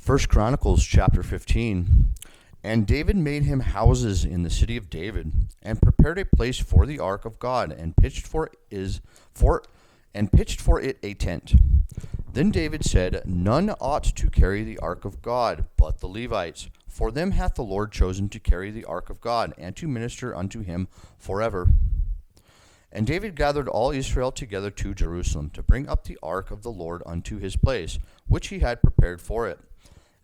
First Chronicles chapter 15. And David made him houses in the city of David, and prepared a place for the ark of God, and pitched for it a tent. Then David said, None ought to carry the ark of God, but the Levites. For them hath the Lord chosen to carry the ark of God, and to minister unto him forever. And David gathered all Israel together to Jerusalem, to bring up the ark of the Lord unto his place, which he had prepared for it.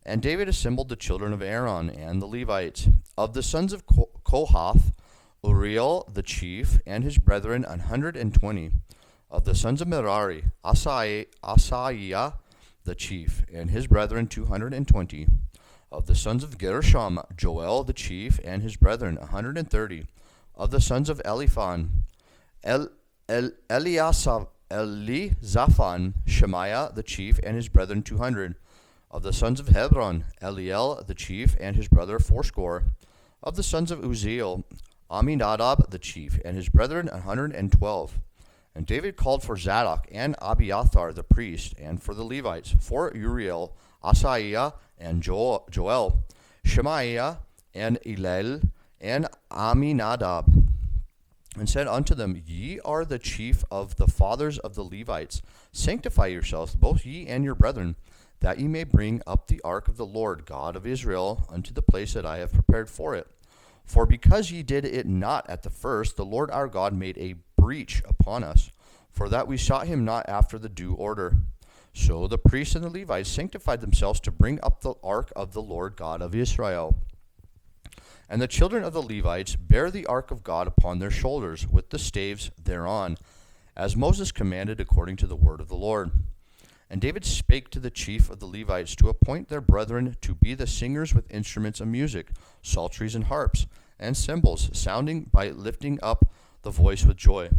And David assembled the children of Aaron and the Levites. Of the sons of Kohath, Uriel the chief, and his brethren 120. Of the sons of Merari, Asaiah the chief, and his brethren 220. Of the sons of Gershom, Joel the chief, and his brethren 130. Of the sons of Elizaphan, Elizaphan, Shemaiah the chief, and his brethren 200. Of the sons of Hebron, Eliel the chief, and his brother fourscore. Of the sons of Uriel, Aminadab the chief, and his brethren 112. And David called for Zadok and Abiathar the priest, and for the Levites, for Uriel, Asaiah, and Joel, Shemaiah, and Eliel, and Aminadab, and said unto them, Ye are the chief of the fathers of the Levites. Sanctify yourselves, both ye and your brethren, that ye may bring up the ark of the Lord God of Israel unto the place that I have prepared for it. For because ye did it not at the first, the Lord our God made a breach upon us, for that we sought him not after the due order. So the priests and the Levites sanctified themselves to bring up the ark of the Lord God of Israel. And the children of the Levites bare the ark of God upon their shoulders, with the staves thereon, as Moses commanded according to the word of the Lord. And David spake to the chief of the Levites to appoint their brethren to be the singers with instruments of music, psalteries and harps, and cymbals, sounding by lifting up the voice with joy.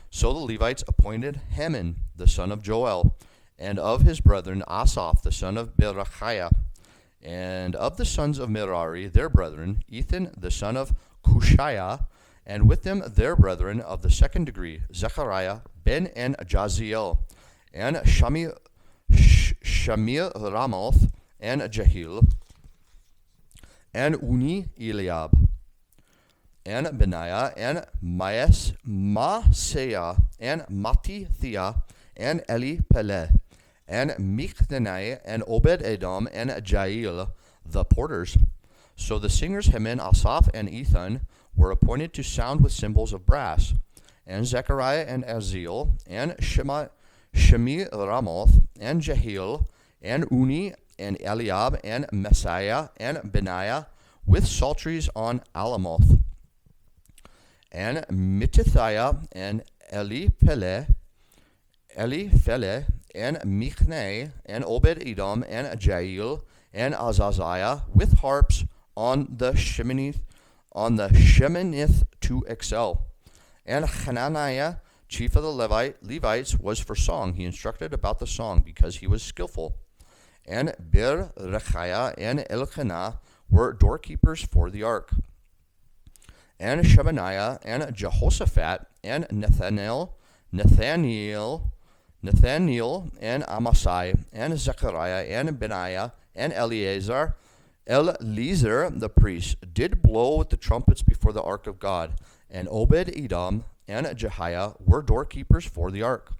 So the Levites appointed Heman, the son of Joel, and of his brethren Asaph, the son of Berechiah, and of the sons of Merari, their brethren, Ethan, the son of Cushiah, and with them their brethren of the second degree, Zechariah, Ben and Jaziel, and Shemiramoth, and Jehiel, and Uni Eliab, and Benaiah, and Maaseiah, and Mattithiah, and Eli Peleh, and Michnai, and Obed-Edom, and Jael, the porters. So the singers Heman, Asaph, and Ethan were appointed to sound with cymbals of brass, and Zechariah, and Aziel, and Shemiramoth, and Jehiel, and Uni, and Eliab, and Messiah, and Benaiah, with psalteries on Alamoth, and Mittithiah, and Eli-Peleh, and Michnai, and Obed-Edom, and Jael, and Azaziah, with harps on the Sheminith to excel. And Hananiah, chief of the Levites, was for song. He instructed about the song, because he was skillful. And Berechiah and Elkanah were doorkeepers for the ark. And Shebaniah, and Jehoshaphat, and Nathaniel, and Amasai, and Zechariah, and Benaiah, and Eleazar the priest, did blow with the trumpets before the ark of God. And Obed-Edom and Jehiah were doorkeepers for the ark.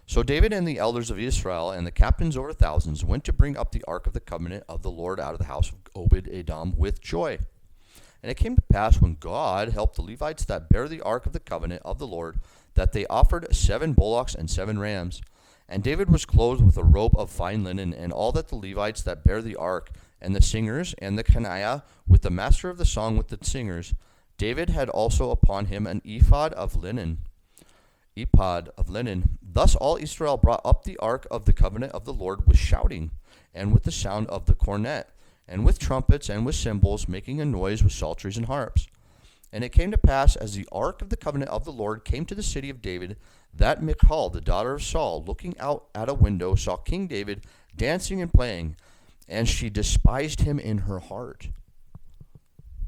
So David and the elders of Israel and the captains over thousands went to bring up the ark of the covenant of the Lord out of the house of Obed-Edom with joy. And it came to pass, when God helped the Levites that bare the ark of the covenant of the Lord, that they offered 7 bullocks and 7 rams. And David was clothed with a robe of fine linen, and all that the Levites that bare the ark, and the singers, and the Kenaiah, with the master of the song with the singers. David had also upon him an ephod of linen. Thus all Israel brought up the ark of the covenant of the Lord with shouting, and with the sound of the cornet, and with trumpets, and with cymbals, making a noise with psalteries and harps. And it came to pass, as the ark of the covenant of the Lord came to the city of David, that Michal, the daughter of Saul, looking out at a window, saw King David dancing and playing, and she despised him in her heart.